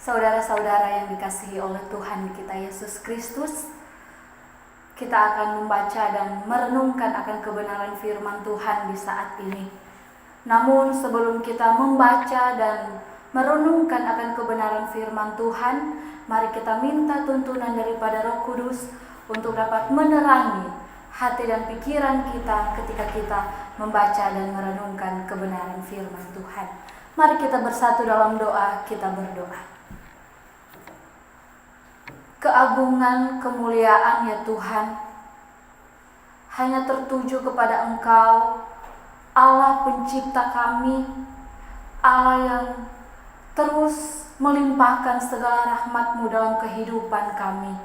Saudara-saudara yang dikasihi oleh Tuhan kita Yesus Kristus, kita akan membaca dan merenungkan akan kebenaran firman Tuhan di saat ini. Namun sebelum kita membaca dan merenungkan akan kebenaran firman Tuhan, mari kita minta tuntunan daripada Roh Kudus untuk dapat menerangi hati dan pikiran kita ketika kita membaca dan merenungkan kebenaran firman Tuhan. Mari kita bersatu dalam doa, kita berdoa. Keagungan, kemuliaan ya Tuhan hanya tertuju kepada Engkau, Allah pencipta kami, Allah yang terus melimpahkan segala rahmat-Mu dalam kehidupan kami.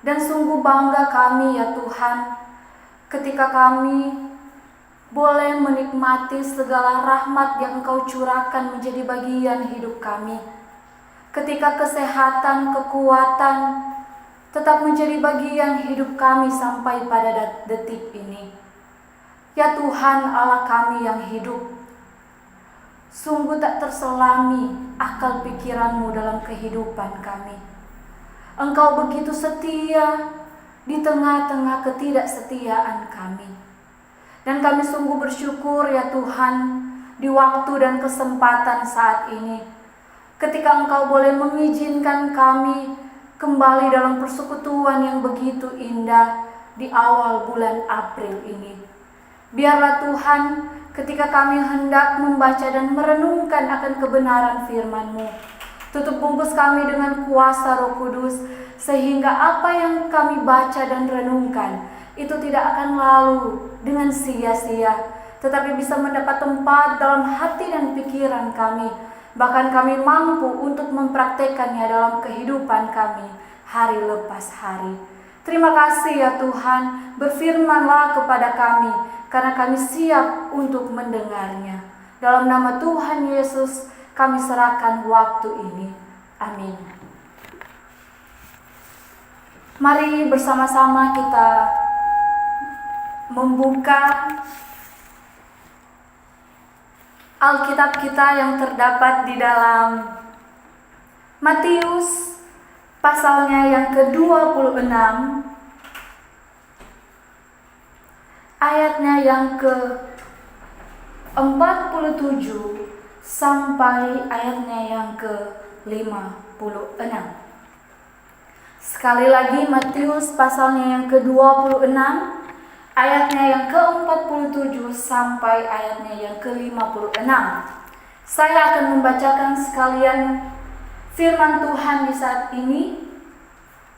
Dan sungguh bangga kami ya Tuhan ketika kami boleh menikmati segala rahmat yang Engkau curahkan menjadi bagian hidup kami. Ketika kesehatan, kekuatan tetap menjadi bagian hidup kami sampai pada detik ini. Ya Tuhan Allah kami yang hidup, sungguh tak terselami akal pikiran-Mu dalam kehidupan kami. Engkau begitu setia di tengah-tengah ketidaksetiaan kami. Dan kami sungguh bersyukur ya Tuhan di waktu dan kesempatan saat ini, ketika Engkau boleh mengizinkan kami kembali dalam persekutuan yang begitu indah di awal bulan April ini. Biarlah Tuhan, ketika kami hendak membaca dan merenungkan akan kebenaran firman-Mu, tutup bungkus kami dengan kuasa Roh Kudus, sehingga apa yang kami baca dan renungkan itu tidak akan lalu dengan sia-sia, tetapi bisa mendapat tempat dalam hati dan pikiran kami. Bahkan kami mampu untuk mempraktekannya dalam kehidupan kami hari lepas hari. Terima kasih ya Tuhan, berfirman-Lah kepada kami, karena kami siap untuk mendengarnya. Dalam nama Tuhan Yesus kami serahkan waktu ini. Amin. Mari bersama-sama kita membuka Alkitab kita yang terdapat di dalam Matius pasalnya yang ke-26, ayatnya yang ke-47 sampai ayatnya yang ke-56. Sekali lagi Matius pasalnya yang ke-26, ayatnya yang ke-47 sampai ayatnya yang ke-56. Saya akan membacakan sekalian firman Tuhan di saat ini.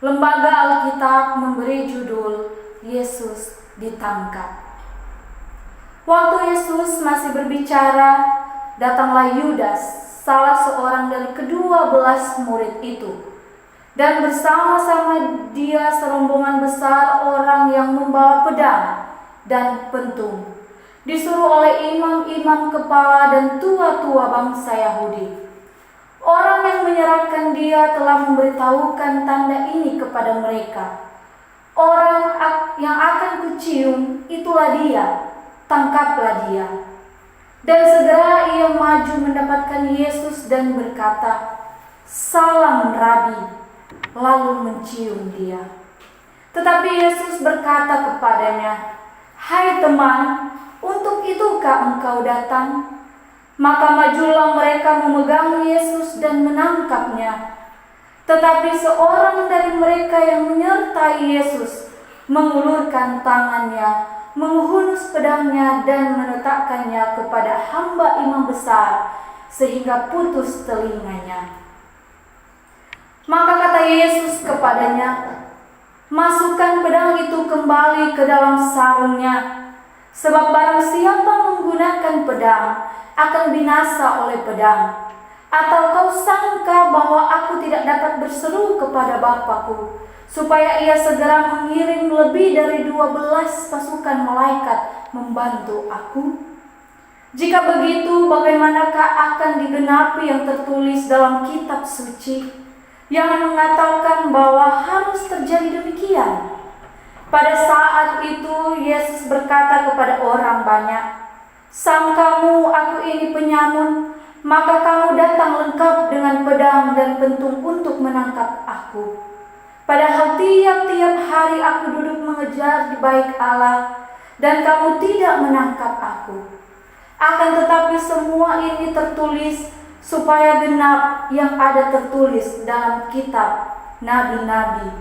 Lembaga Alkitab memberi judul Yesus ditangkap. Waktu Yesus masih berbicara, datanglah Yudas, salah seorang dari ke-12 murid itu. Dan bersama-sama dia serombongan besar orang yang membawa pedang dan pentung, disuruh oleh imam-imam kepala dan tua-tua bangsa Yahudi. Orang yang menyerahkan dia telah memberitahukan tanda ini kepada mereka. Orang yang akan kucium, itulah dia, tangkaplah dia. Dan segera ia maju mendapatkan Yesus dan berkata, "Salam Rabi," lalu mencium dia. Tetapi Yesus berkata kepadanya, "Hai teman, untuk itukah engkau datang?" Maka majulah mereka memegang Yesus dan menangkapnya. Tetapi seorang dari mereka yang menyertai Yesus mengulurkan tangannya, menghunus pedangnya dan meletakkannya kepada hamba imam besar, sehingga putus telinganya. Maka kata Yesus kepadanya, "Masukkan pedang itu kembali ke dalam sarungnya, sebab barang siapa menggunakan pedang akan binasa oleh pedang. Atau kau sangka bahwa aku tidak dapat berseru kepada Bapa-Ku, supaya ia segera mengirim lebih dari 12 pasukan malaikat membantu aku? Jika begitu, bagaimanakah akan digenapi yang tertulis dalam kitab suci yang mengatakan bahwa harus terjadi demikian?" Pada saat itu Yesus berkata kepada orang banyak, "Sangkamu aku ini penyamun, maka kamu datang lengkap dengan pedang dan pentung untuk menangkap aku. Padahal tiap-tiap hari aku duduk mengejar di bait Allah, dan kamu tidak menangkap aku. Akan tetapi semua ini tertulis supaya genap yang ada tertulis dalam kitab nabi-nabi.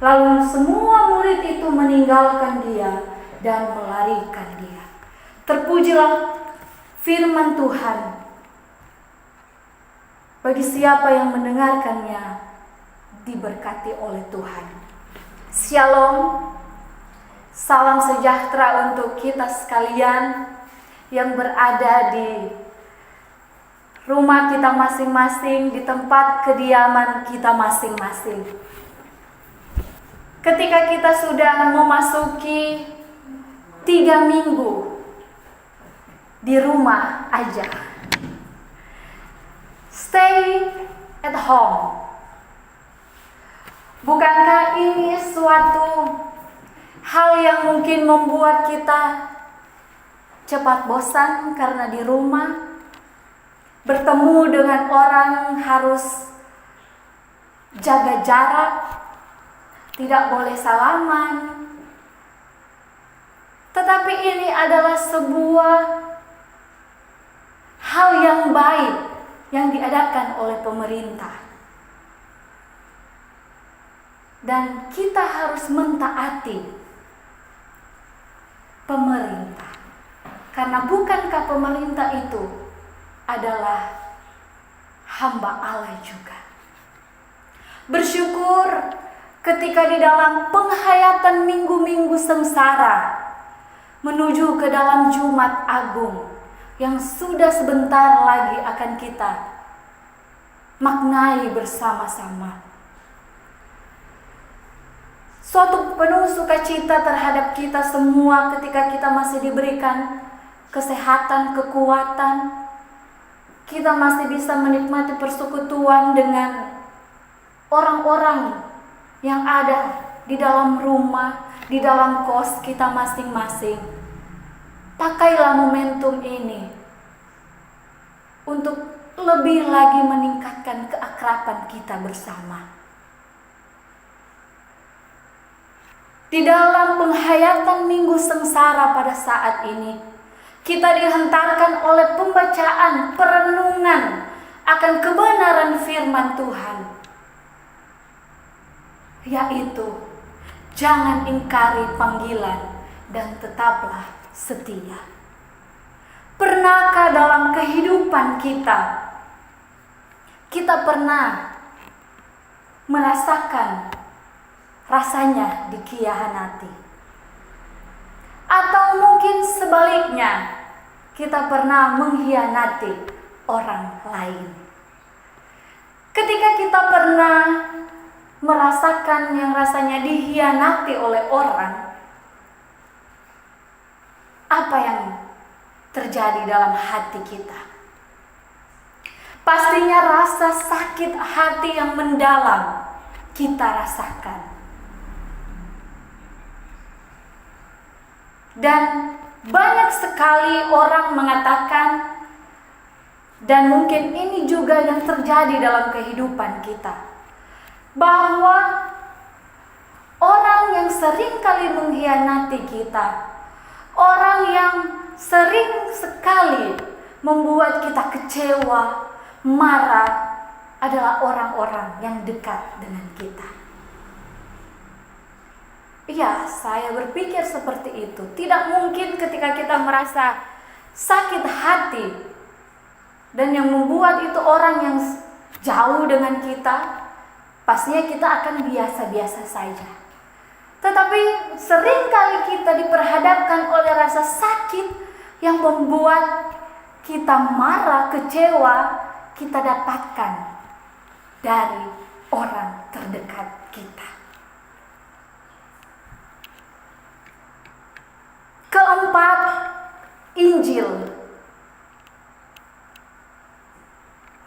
Lalu semua murid itu meninggalkan dia dan melarikan dia. Terpujilah firman Tuhan. Bagi siapa yang mendengarkannya, diberkati oleh Tuhan. Shalom. Salam sejahtera untuk kita sekalian yang berada di rumah kita masing-masing, di tempat kediaman kita masing-masing. Ketika kita sudah memasuki 3 minggu di rumah aja, stay at home. Bukankah ini suatu hal yang mungkin membuat kita cepat bosan karena di rumah, bertemu dengan orang harus jaga jarak, tidak boleh salaman. Tetapi ini adalah sebuah hal yang baik yang diadakan oleh pemerintah. Dan kita harus mentaati pemerintah. Karena bukankah pemerintah itu adalah hamba Allah juga. Bersyukur ketika di dalam penghayatan minggu-minggu sengsara menuju ke dalam Jumat Agung yang sudah sebentar lagi akan kita maknai bersama-sama. Suatu penuh sukacita terhadap kita semua ketika kita masih diberikan kesehatan, kekuatan. Kita masih bisa menikmati persekutuan dengan orang-orang yang ada di dalam rumah, di dalam kos kita masing-masing. Pakailah momentum ini untuk lebih lagi meningkatkan keakraban kita bersama. Di dalam penghayatan minggu sengsara pada saat ini, kita dihentarkan oleh pembacaan perenungan akan kebenaran firman Tuhan, yaitu jangan ingkari panggilan dan tetaplah setia. Pernahkah dalam kehidupan kita pernah merasakan rasanya dikhianati? Atau mungkin sebaliknya, kita pernah mengkhianati orang lain. Ketika kita pernah merasakan yang rasanya dikhianati oleh orang, apa yang terjadi dalam hati kita? Pastinya rasa sakit hati yang mendalam kita rasakan. Dan banyak sekali orang mengatakan, dan mungkin ini juga yang terjadi dalam kehidupan kita, bahwa orang yang sering kali mengkhianati kita, orang yang sering sekali membuat kita kecewa, marah, adalah orang-orang yang dekat dengan kita. Iya, saya berpikir seperti itu. Tidak mungkin ketika kita merasa sakit hati dan yang membuat itu orang yang jauh dengan kita, pastinya kita akan biasa-biasa saja. Tetapi seringkali kita diperhadapkan oleh rasa sakit yang membuat kita marah, kecewa, kita dapatkan dari orang terdekat kita. Keempat, Injil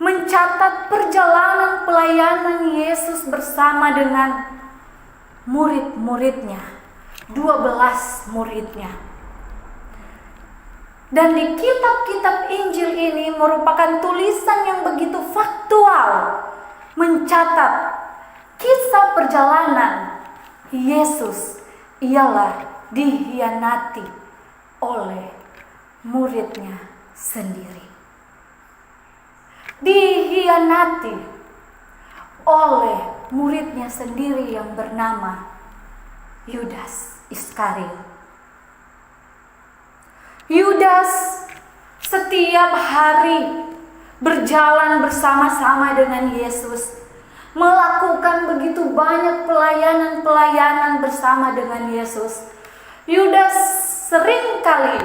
mencatat perjalanan pelayanan Yesus bersama dengan murid-muridnya, 12 muridnya. Dan di kitab-kitab Injil ini merupakan tulisan tulisan yang begitu faktual mencatat kisah perjalanan Yesus ialah dikhianati oleh muridnya sendiri. Dikhianati oleh muridnya sendiri yang bernama Yudas Iskariot. Yudas setiap hari berjalan bersama-sama dengan Yesus, melakukan begitu banyak pelayanan-pelayanan bersama dengan Yesus. Yudas seringkali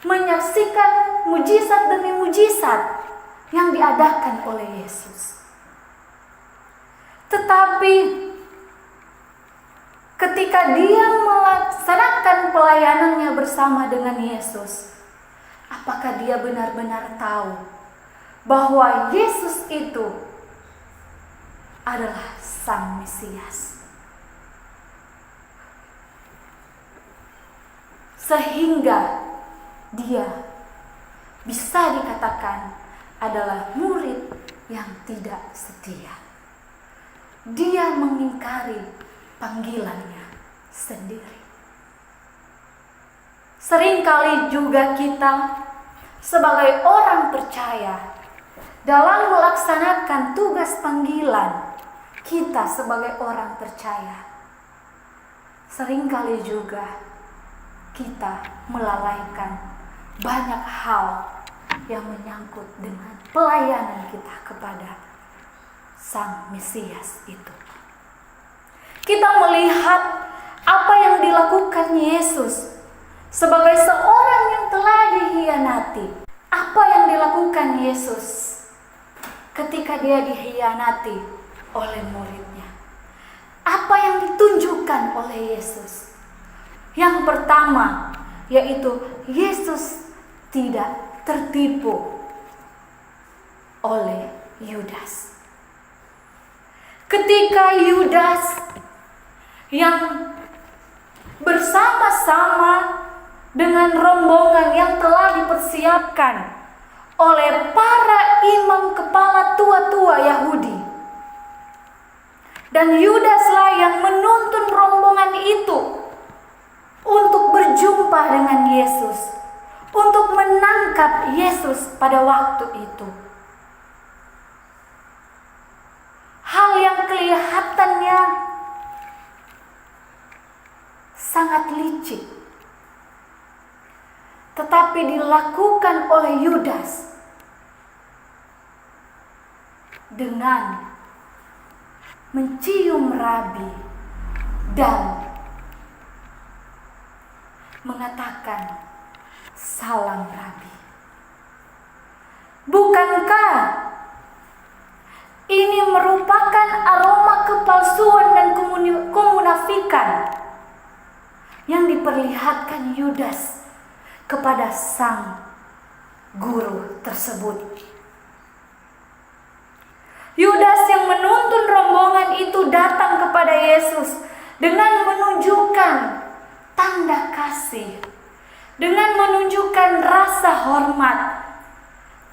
menyaksikan mujizat demi mujizat yang diadakan oleh Yesus. Tetapi ketika dia melaksanakan pelayanannya bersama dengan Yesus, apakah dia benar-benar tahu bahwa Yesus itu adalah Sang Mesias? Sehingga dia bisa dikatakan adalah murid yang tidak setia. Dia mengingkari panggilannya sendiri. Seringkali juga kita sebagai orang percaya dalam melaksanakan tugas panggilan kita sebagai orang percaya, seringkali juga kita melalaikan banyak hal yang menyangkut dengan pelayanan kita kepada Sang Mesias itu. Kita melihat apa yang dilakukan Yesus sebagai seorang yang telah dikhianati. Apa yang dilakukan Yesus ketika dia dikhianati oleh muridnya? Apa yang ditunjukkan oleh Yesus? Yang pertama, yaitu Yesus tidak tertipu oleh Yudas. Ketika Yudas yang bersama-sama dengan rombongan yang telah dipersiapkan oleh para imam kepala tua-tua Yahudi, dan Yudaslah yang menuntun rombongan itu untuk berjumpa dengan Yesus, untuk menangkap Yesus pada waktu itu. Hal yang kelihatannya sangat licik, tetapi dilakukan oleh Yudas dengan mencium Rabi dan mengatakan, "Salam Rabi." Bukankah ini merupakan aroma kepalsuan dan kemunafikan yang diperlihatkan Yudas kepada sang guru tersebut? Yudas yang menuntun rombongan itu datang kepada Yesus dengan menunjukkan tanda kasih, dengan menunjukkan rasa hormat,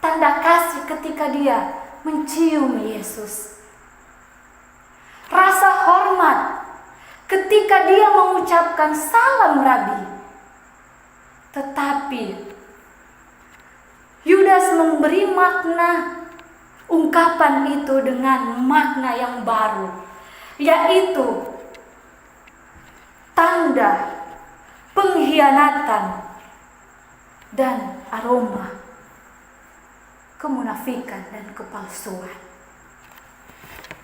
tanda kasih ketika dia mencium Yesus, rasa hormat ketika dia mengucapkan salam Rabi. Tetapi Yudas memberi makna ungkapan itu dengan makna yang baru, yaitu tanda pengkhianatan dan aroma kemunafikan dan kepalsuan.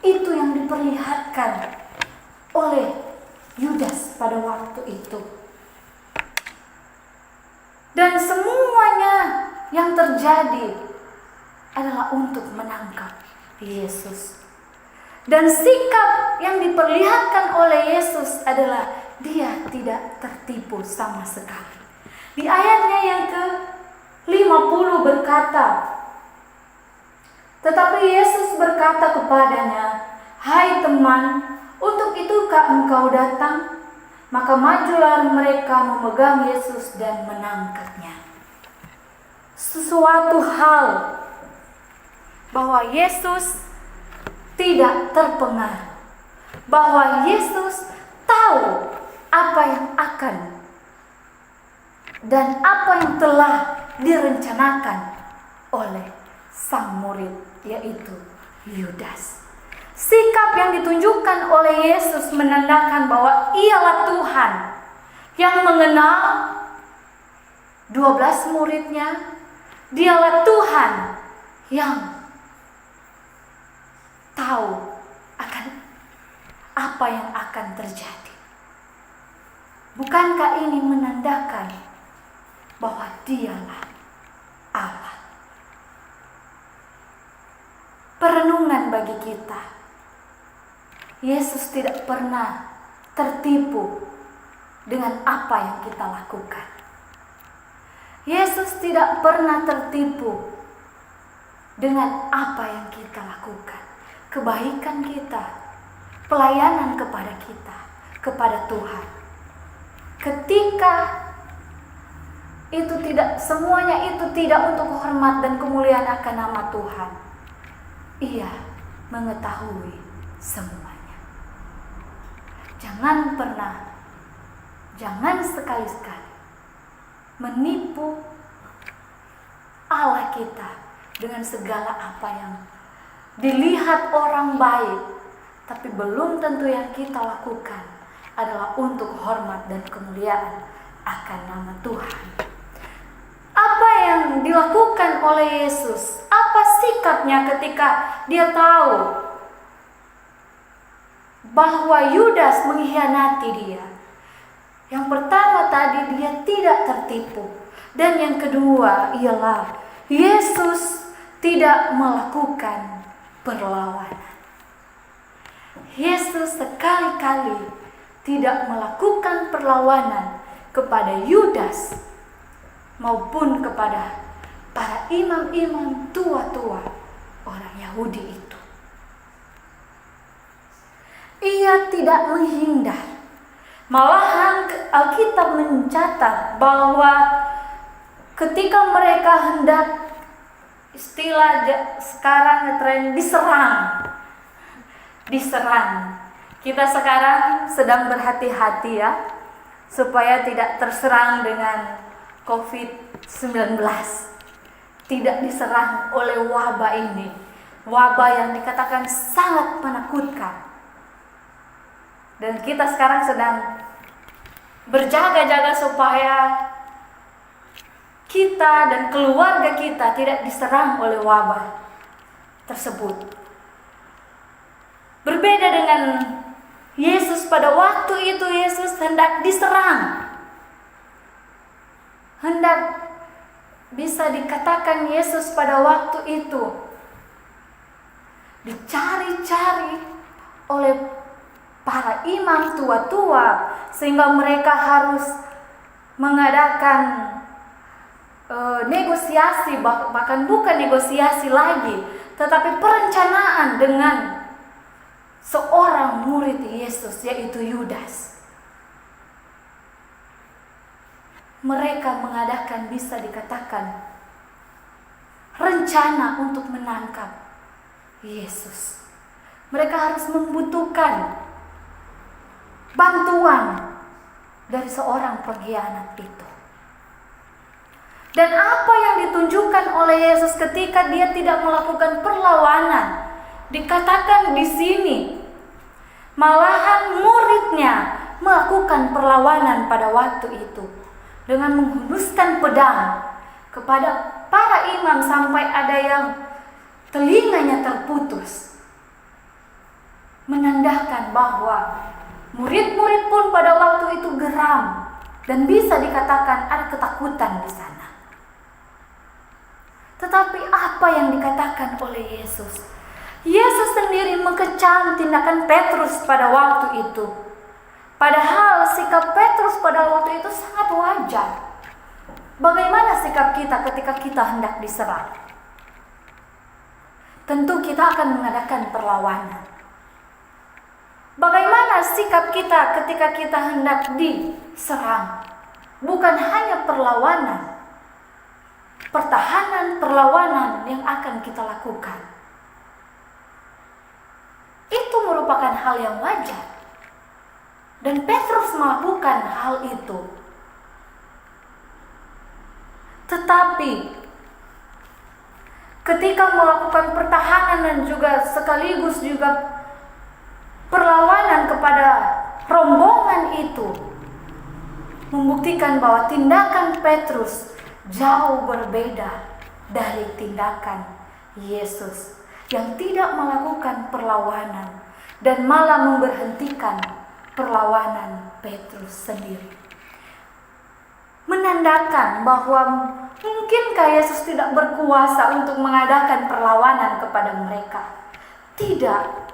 Itu yang diperlihatkan oleh Yudas pada waktu itu. Dan semuanya yang terjadi adalah untuk menangkap Yesus. Dan sikap yang diperlihatkan oleh Yesus adalah dia tidak tertipu sama sekali. Di ayatnya yang ke-50 berkata, tetapi Yesus berkata kepadanya, "Hai teman, untuk itukah engkau datang?" Maka majulah mereka memegang Yesus dan menangkapnya. Sesuatu hal bahwa Yesus tidak terpengaruh, bahwa Yesus tahu apa yang akan dan apa yang telah direncanakan oleh sang murid, yaitu Yudas. Sikap yang ditunjukkan oleh Yesus menandakan bahwa ialah Tuhan yang mengenal 12 muridnya. Dialah Tuhan yang tahu akan apa yang akan terjadi. Bukankah ini menandakan bahwa Dialah Allah? Perenungan bagi kita. Yesus tidak pernah tertipu dengan apa yang kita lakukan. Yesus tidak pernah tertipu dengan apa yang kita lakukan. Kebaikan kita, pelayanan kepada kita, kepada Tuhan. Ketika itu tidak, semuanya itu tidak untuk hormat dan kemuliaan akan nama Tuhan, Ia mengetahui semuanya. Jangan pernah, jangan sekali-sekali menipu Allah kita dengan segala apa yang dilihat orang baik, tapi belum tentu yang kita lakukan adalah untuk hormat dan kemuliaan akan nama Tuhan. Apa yang dilakukan oleh Yesus? Apa sikapnya ketika Dia tahu bahwa Yudas mengkhianati Dia? Yang pertama tadi, Dia tidak tertipu. Dan yang kedua ialah Yesus tidak melakukan perlawanan. Yesus sekali-kali tidak melakukan perlawanan kepada Yudas maupun kepada para imam-imam tua-tua orang Yahudi itu. Ia tidak menghindar. Malahan Alkitab mencatat bahwa ketika mereka hendak, istilah sekarang ngetren, diserang. Kita sekarang sedang berhati-hati ya, supaya tidak terserang dengan COVID-19. Tidak diserang oleh wabah ini. Wabah yang dikatakan sangat menakutkan. Dan kita sekarang sedang berjaga-jaga supaya kita dan keluarga kita tidak diserang oleh wabah tersebut. Berbeda dengan Yesus pada waktu itu, Yesus hendak diserang. Hendak, bisa dikatakan Yesus pada waktu itu dicari-cari oleh para imam tua-tua, sehingga mereka harus mengadakan negosiasi, bahkan bukan negosiasi lagi, tetapi perencanaan dengan seorang murid Yesus, yaitu Yudas. Mereka mengadakan, bisa dikatakan, rencana untuk menangkap Yesus. Mereka harus membutuhkan bantuan dari seorang pengkhianat itu. Dan apa yang ditunjukkan oleh Yesus ketika Dia tidak melakukan perlawanan? Dikatakan di sini, malahan muridnya melakukan perlawanan pada waktu itu dengan menghunuskan pedang kepada para imam sampai ada yang telinganya terputus. Menandakan bahwa murid-murid pun pada waktu itu geram dan bisa dikatakan ada ketakutan di sana. Tetapi apa yang dikatakan oleh Yesus? Yesus sendiri mengecam tindakan Petrus pada waktu itu. Padahal sikap Petrus pada waktu itu sangat wajar. Bagaimana sikap kita ketika kita hendak diserang? Tentu kita akan mengadakan perlawanan. Bagaimana sikap kita ketika kita hendak diserang? Bukan hanya perlawanan, pertahanan, perlawanan yang akan kita lakukan. merupakan hal yang wajar. Dan Petrus melakukan hal itu. Tetapi ketika melakukan pertahanan dan juga sekaligus juga perlawanan kepada rombongan itu, membuktikan bahwa tindakan Petrus jauh berbeda dari tindakan Yesus yang tidak melakukan perlawanan dan malah memberhentikan perlawanan Petrus sendiri. Menandakan bahwa mungkinkah Yesus tidak berkuasa untuk mengadakan perlawanan kepada mereka? Tidak.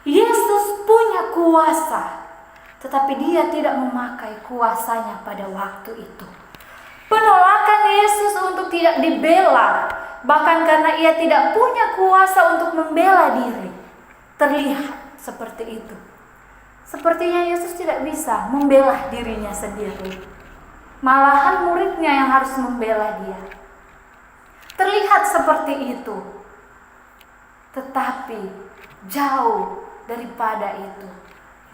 Yesus punya kuasa, tetapi dia tidak memakai kuasanya pada waktu itu. Penolakan Yesus untuk tidak dibela, bahkan karena ia tidak punya kuasa untuk membela diri, terlihat seperti itu. Sepertinya Yesus tidak bisa membela dirinya sendiri. Malahan muridnya yang harus membela dia. Terlihat seperti itu. Tetapi jauh daripada itu,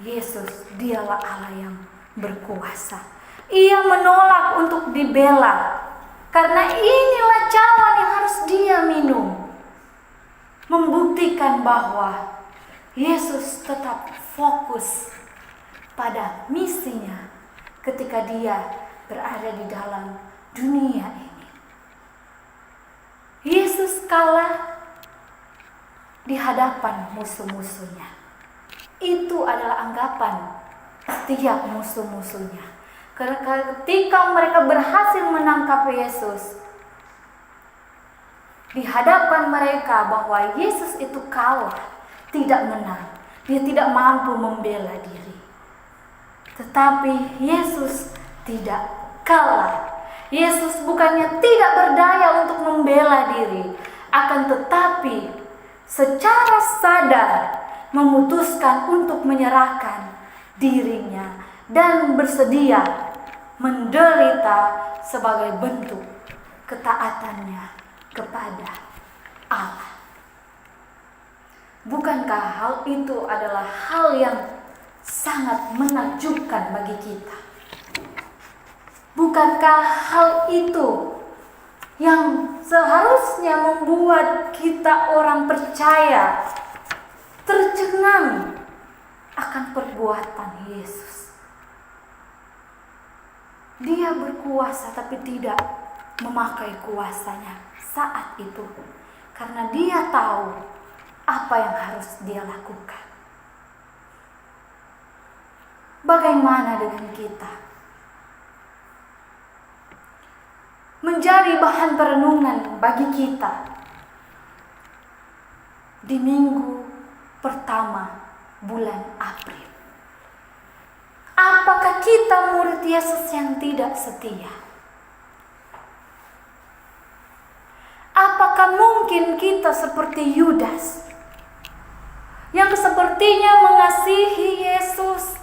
Yesus dialah Allah yang berkuasa. Ia menolak untuk dibela, karena inilah cawan yang harus dia minum. Membuktikan bahwa Yesus tetap fokus pada misinya ketika dia berada di dalam dunia ini. Yesus kalah di hadapan musuh-musuhnya. Itu adalah anggapan setiap musuh-musuhnya. Ketika mereka berhasil menangkap Yesus, di hadapan mereka bahwa Yesus itu kalah, tidak menang. Dia tidak mampu membela diri. Tetapi Yesus tidak kalah. Yesus bukannya tidak berdaya untuk membela diri, akan tetapi secara sadar memutuskan untuk menyerahkan dirinya dan bersedia menderita sebagai bentuk ketaatannya kepada Allah. Bukankah hal itu adalah hal yang sangat menakjubkan bagi kita? Bukankah hal itu yang seharusnya membuat kita orang percaya tercengang akan perbuatan Yesus? Dia berkuasa tapi tidak memakai kuasanya saat itu, karena dia tahu apa yang harus dia lakukan. Bagaimana dengan kita? Menjadi bahan perenungan bagi kita di minggu pertama bulan April. Apakah kita murid Yesus yang tidak setia? Apakah mungkin kita seperti Yudas yang sepertinya mengasihi Yesus,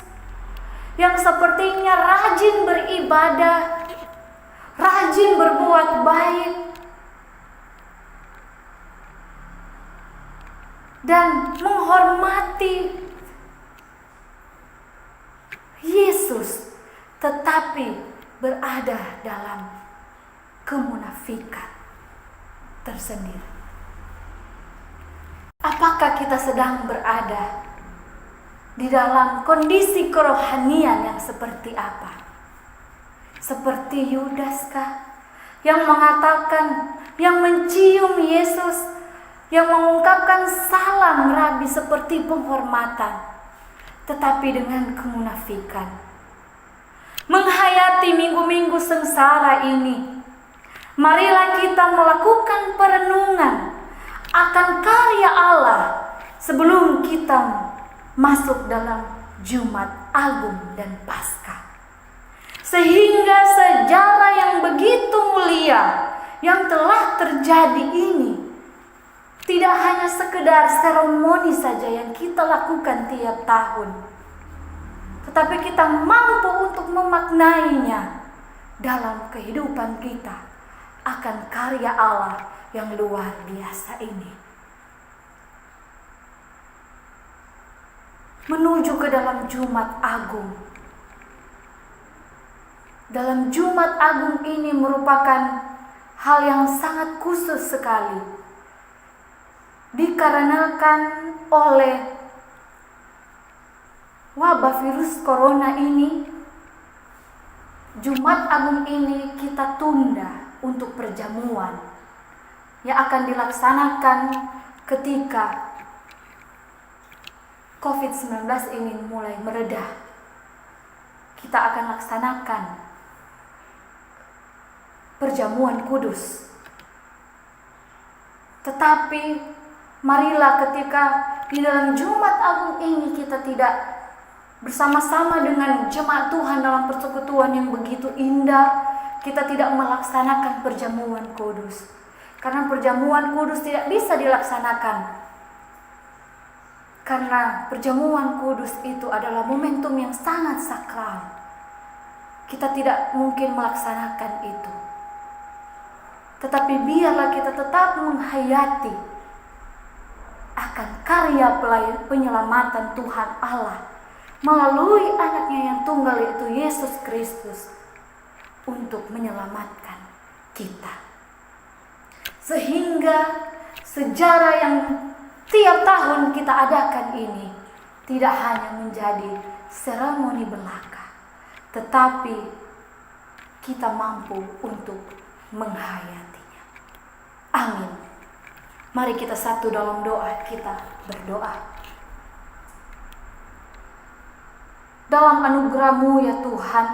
yang sepertinya rajin beribadah, rajin berbuat baik, dan menghormati Yesus, tetapi berada dalam kemunafikan tersendiri? Apakah kita sedang berada di dalam kondisi kerohanian yang seperti apa? Seperti Yudaskah yang mengatakan, yang mencium Yesus, yang mengungkapkan salam Rabi seperti penghormatan, tetapi dengan kemunafikan? Menghayati minggu-minggu sengsara ini, marilah kita melakukan perenungan akan karya Allah sebelum kita masuk dalam Jumat Agung dan Paskah. Sehingga sejarah yang begitu mulia yang telah terjadi ini tidak hanya sekedar seremoni saja yang kita lakukan tiap tahun, tetapi kita mampu untuk memaknainya dalam kehidupan kita akan karya Allah yang luar biasa ini. menuju ke dalam Jumat Agung. Dalam Jumat Agung ini merupakan hal yang sangat khusus sekali, dikarenakan oleh wabah virus corona ini. Jumat Agung ini kita tunda untuk perjamuan yang akan dilaksanakan ketika COVID-19 ini mulai mereda. Kita akan laksanakan perjamuan kudus. Tetapi marilah ketika di dalam Jumat Agung ini kita tidak bersama-sama dengan jemaat Tuhan dalam persekutuan yang begitu indah, kita tidak melaksanakan perjamuan kudus. Karena perjamuan kudus tidak bisa dilaksanakan. Karena perjamuan kudus itu adalah momentum yang sangat sakral. Kita tidak mungkin melaksanakan itu. Tetapi biarlah kita tetap menghayati akan karya penyelamatan Tuhan Allah melalui anaknya yang tunggal, yaitu Yesus Kristus, untuk menyelamatkan kita. Sehingga sejarah yang tiap tahun kita adakan ini tidak hanya menjadi seremoni belaka, tetapi kita mampu untuk menghayatinya. Amin. Mari kita satu dalam doa, kita berdoa. Dalam anugerah-Mu ya Tuhan,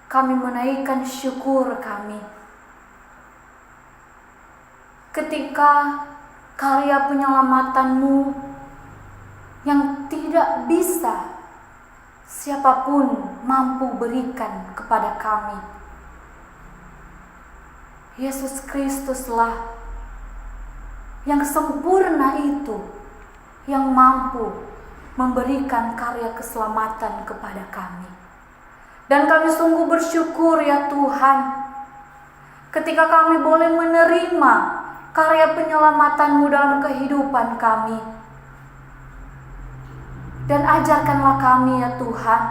kami menaikkan syukur kami ketika karya penyelamatan-Mu yang tidak bisa siapapun mampu berikan kepada kami. Yesus Kristuslah yang sempurna itu, yang mampu memberikan karya keselamatan kepada kami. Dan kami sungguh bersyukur ya Tuhan, ketika kami boleh menerima karya penyelamatan-Mu dalam kehidupan kami. Dan ajarkanlah kami ya Tuhan,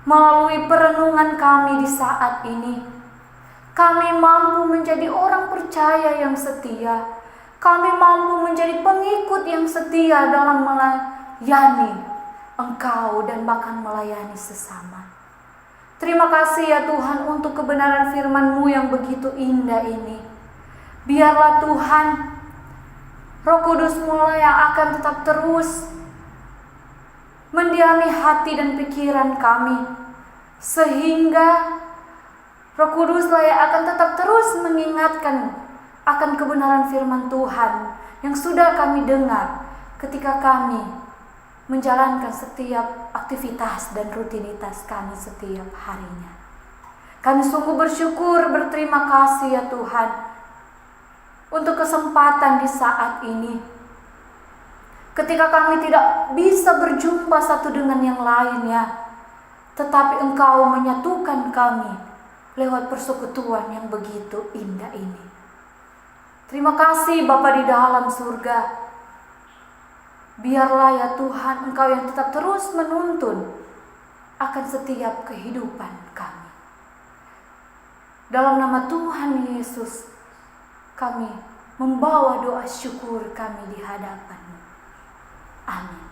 melalui perenungan kami di saat ini, kami mampu menjadi orang percaya yang setia. Kami mampu menjadi pengikut yang setia dalam melayani Engkau dan bahkan melayani sesama. Terima kasih ya Tuhan untuk kebenaran firman-Mu yang begitu indah ini. Biarlah Tuhan, Roh Kudus-Mu yang akan tetap terus mendiami hati dan pikiran kami, sehingga Roh Kudus-Lah yang akan tetap terus mengingatkan akan kebenaran firman Tuhan yang sudah kami dengar ketika kami menjalankan setiap aktivitas dan rutinitas kami setiap harinya. Kami sungguh bersyukur, berterima kasih ya Tuhan untuk kesempatan di saat ini, ketika kami tidak bisa berjumpa satu dengan yang lainnya, tetapi Engkau menyatukan kami lewat persekutuan yang begitu indah ini. Terima kasih Bapa di dalam surga. Biarlah ya Tuhan, Engkau yang tetap terus menuntun akan setiap kehidupan kami. Dalam nama Tuhan Yesus, kami membawa doa syukur kami di hadapan-Mu. Amin.